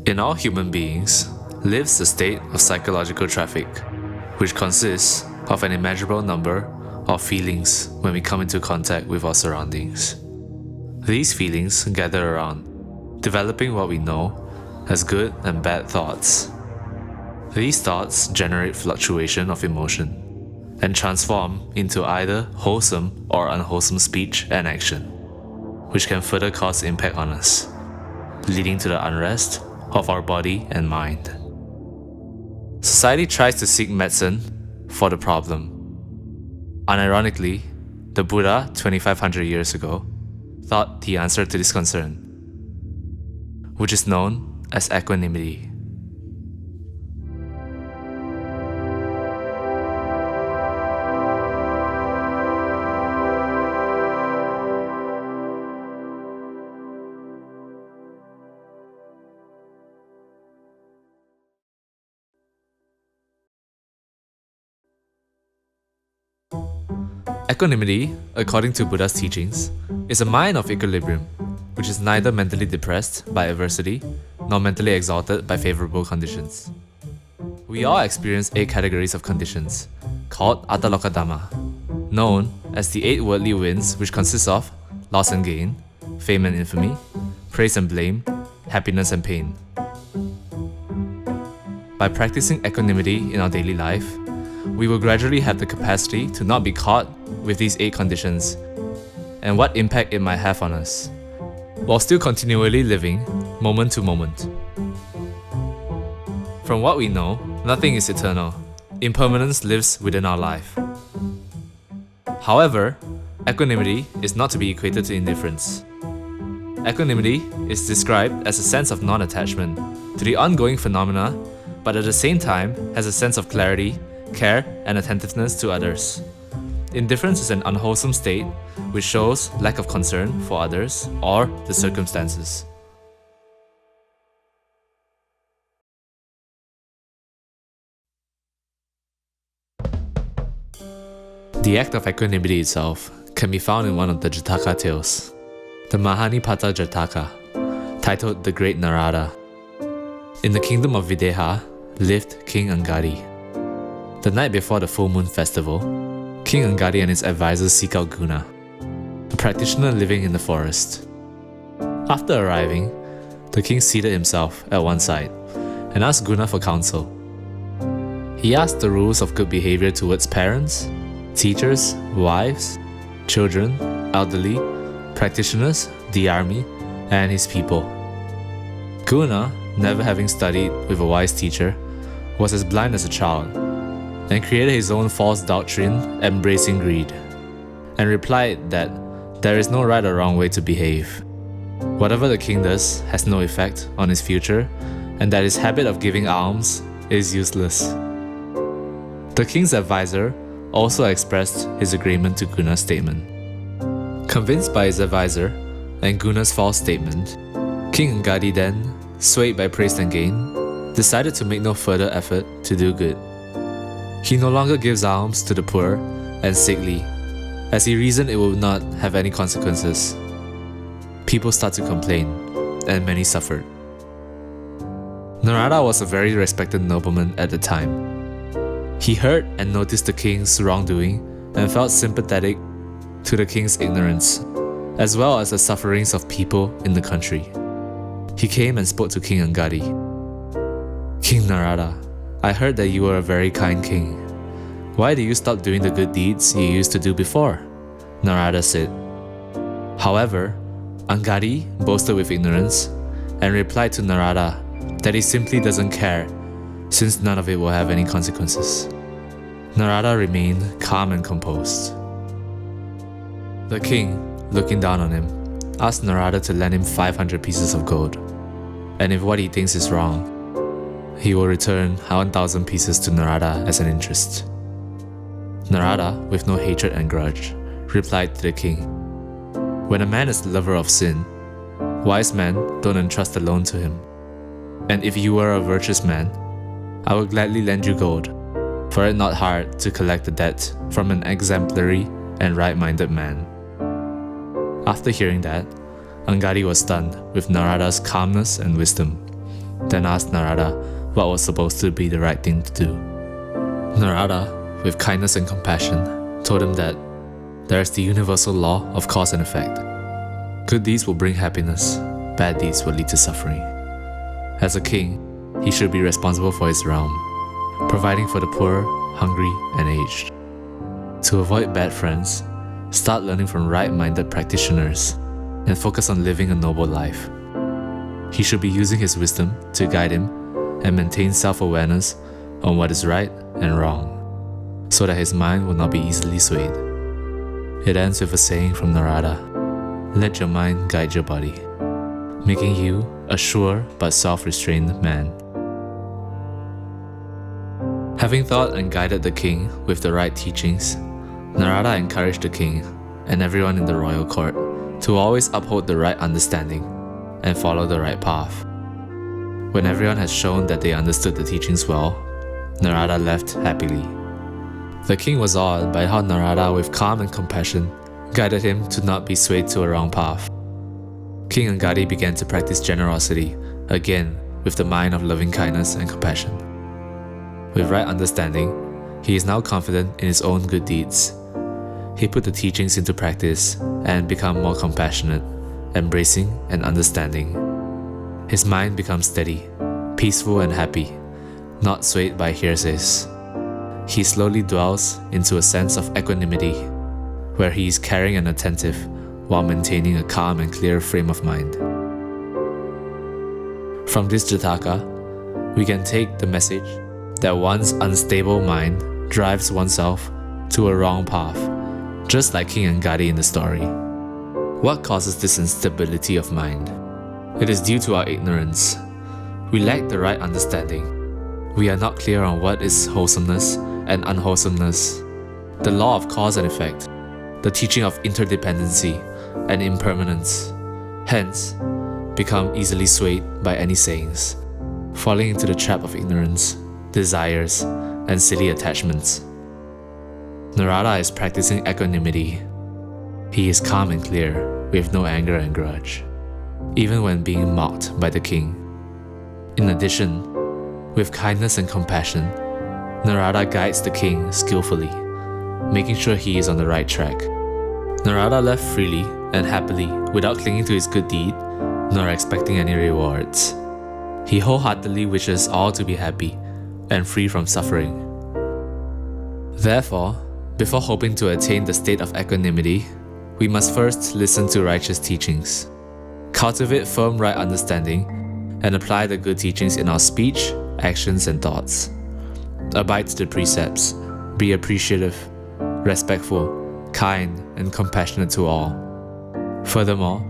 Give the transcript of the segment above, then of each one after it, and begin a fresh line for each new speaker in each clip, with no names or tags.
In all human beings lives a state of psychological traffic, which consists of an immeasurable number of feelings when we come into contact with our surroundings. These feelings gather around, developing what we know as good and bad thoughts. These thoughts generate fluctuation of emotion and transform into either wholesome or unwholesome speech and action, which can further cause impact on us, leading to the unrest of our body and mind. Society tries to seek medicine for the problem. Unironically, the Buddha 2500 years ago thought the answer to this concern, which is known as equanimity. Equanimity, according to Buddha's teachings, is a mind of equilibrium, which is neither mentally depressed by adversity nor mentally exalted by favorable conditions. We all experience 8 categories of conditions, called Ataloka Dhamma, known as the 8 worldly winds, which consist of loss and gain, fame and infamy, praise and blame, happiness and pain. By practicing equanimity in our daily life, we will gradually have the capacity to not be caught with these 8 conditions and what impact it might have on us, while still continually living moment to moment. From what we know, nothing is eternal. Impermanence lives within our life. However, equanimity is not to be equated to indifference. Equanimity is described as a sense of non-attachment to the ongoing phenomena, but at the same time has a sense of clarity, care, and attentiveness to others. Indifference is an unwholesome state which shows lack of concern for others or the circumstances. The act of equanimity itself can be found in one of the Jataka tales, the Mahanipata Jataka, titled The Great Narada. In the kingdom of Videha lived King Angadi. The night before the full moon festival, King Angadi and his advisors seek out Guna, a practitioner living in the forest. After arriving, the king seated himself at one side and asked Guna for counsel. He asked the rules of good behavior towards parents, teachers, wives, children, elderly, practitioners, the army, and his people. Guna, never having studied with a wise teacher, was as blind as a child and created his own false doctrine, embracing greed, and replied that there is no right or wrong way to behave. Whatever the king does has no effect on his future, and that his habit of giving alms is useless. The king's advisor also expressed his agreement to Guna's statement. Convinced by his advisor and Guna's false statement, King Angadi then, swayed by praise and gain, decided to make no further effort to do good. He no longer gives alms to the poor and sickly, as he reasoned it would not have any consequences. People started to complain, and many suffered. Narada was a very respected nobleman at the time. He heard and noticed the king's wrongdoing and felt sympathetic to the king's ignorance, as well as the sufferings of people in the country. He came and spoke to King Angadi. King Narada, I heard that you were a very kind king. Why did you stop doing the good deeds you used to do before? Narada said. However, Angadi boasted with ignorance and replied to Narada that he simply doesn't care, since none of it will have any consequences. Narada remained calm and composed. The king, looking down on him, asked Narada to lend him 500 pieces of gold, and if what he thinks is wrong, he will return 1,000 pieces to Narada as an interest. Narada, with no hatred and grudge, replied to the king, when a man is the lover of sin, wise men don't entrust a loan to him. And if you were a virtuous man, I will gladly lend you gold, for it not hard to collect the debt from an exemplary and right-minded man. After hearing that, Angadi was stunned with Narada's calmness and wisdom. then asked Narada what was supposed to be the right thing to do. Narada, with kindness and compassion, told him that there is the universal law of cause and effect. Good deeds will bring happiness, bad deeds will lead to suffering. As a king, he should be responsible for his realm, providing for the poor, hungry, and aged. To avoid bad friends, start learning from right-minded practitioners and focus on living a noble life. He should be using his wisdom to guide him and maintain self-awareness on what is right and wrong, so that his mind will not be easily swayed. It ends with a saying from Narada: "Let your mind guide your body," making you a sure but self-restrained man. Having thought and guided the king with the right teachings, Narada encouraged the king and everyone in the royal court to always uphold the right understanding and follow the right path. When everyone had shown that they understood the teachings well, Narada left happily. The king was awed by how Narada, with calm and compassion, guided him to not be swayed to a wrong path. King Angadi began to practice generosity, again with the mind of loving kindness and compassion. With right understanding, he is now confident in his own good deeds. He put the teachings into practice and became more compassionate, embracing and understanding. His mind becomes steady, peaceful and happy, not swayed by hearsays. He slowly dwells into a sense of equanimity, where he is caring and attentive while maintaining a calm and clear frame of mind. From this Jataka, we can take the message that one's unstable mind drives oneself to a wrong path, just like King Angadi in the story. What causes this instability of mind? It is due to our ignorance. We lack the right understanding. We are not clear on what is wholesomeness and unwholesomeness, the law of cause and effect, the teaching of interdependency and impermanence, hence become easily swayed by any sayings, falling into the trap of ignorance, desires, and silly attachments. Narada is practicing equanimity. He is calm and clear, with no anger and grudge, even when being mocked by the king. In addition, with kindness and compassion, Narada guides the king skillfully, making sure he is on the right track. Narada left freely and happily without clinging to his good deed, nor expecting any rewards. He wholeheartedly wishes all to be happy and free from suffering. Therefore, before hoping to attain the state of equanimity, we must first listen to righteous teachings, cultivate firm right understanding, and apply the good teachings in our speech, actions, and thoughts. Abide to the precepts, be appreciative, respectful, kind, and compassionate to all. Furthermore,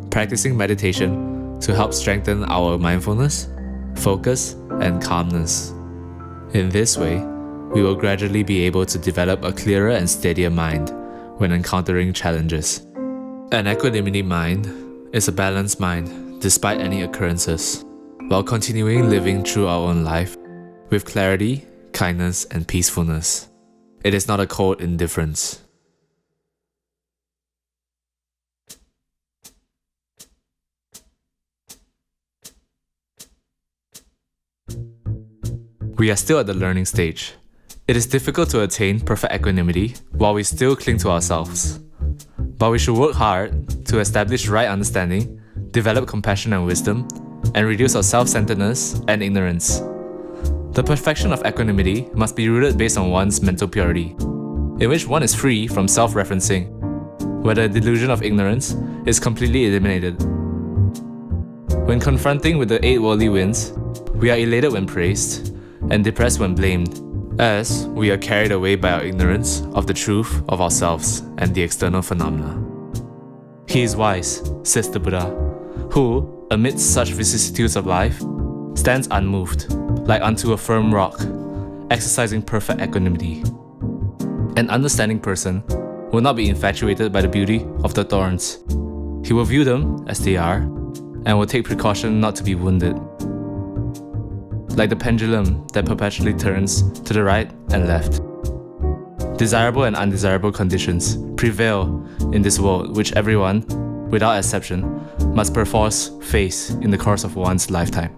practicing meditation to help strengthen our mindfulness, focus, and calmness. In this way, we will gradually be able to develop a clearer and steadier mind when encountering challenges. An equanimity mind is a balanced mind despite any occurrences, while continuing living through our own life with clarity, kindness, and peacefulness. It is not a cold indifference. We are still at the learning stage. It is difficult to attain perfect equanimity while we still cling to ourselves. But we should work hard to establish right understanding, develop compassion and wisdom, and reduce our self-centeredness and ignorance. The perfection of equanimity must be rooted based on one's mental purity, in which one is free from self-referencing, where the delusion of ignorance is completely eliminated. When confronting with the 8 worldly winds, we are elated when praised, and depressed when blamed, as we are carried away by our ignorance of the truth of ourselves and the external phenomena. He is wise, says the Buddha, who, amidst such vicissitudes of life, stands unmoved, like unto a firm rock, exercising perfect equanimity. An understanding person will not be infatuated by the beauty of the thorns. He will view them as they are, and will take precaution not to be wounded. Like the pendulum that perpetually turns to the right and left. Desirable and undesirable conditions prevail in this world which everyone, without exception, must perforce face in the course of one's lifetime.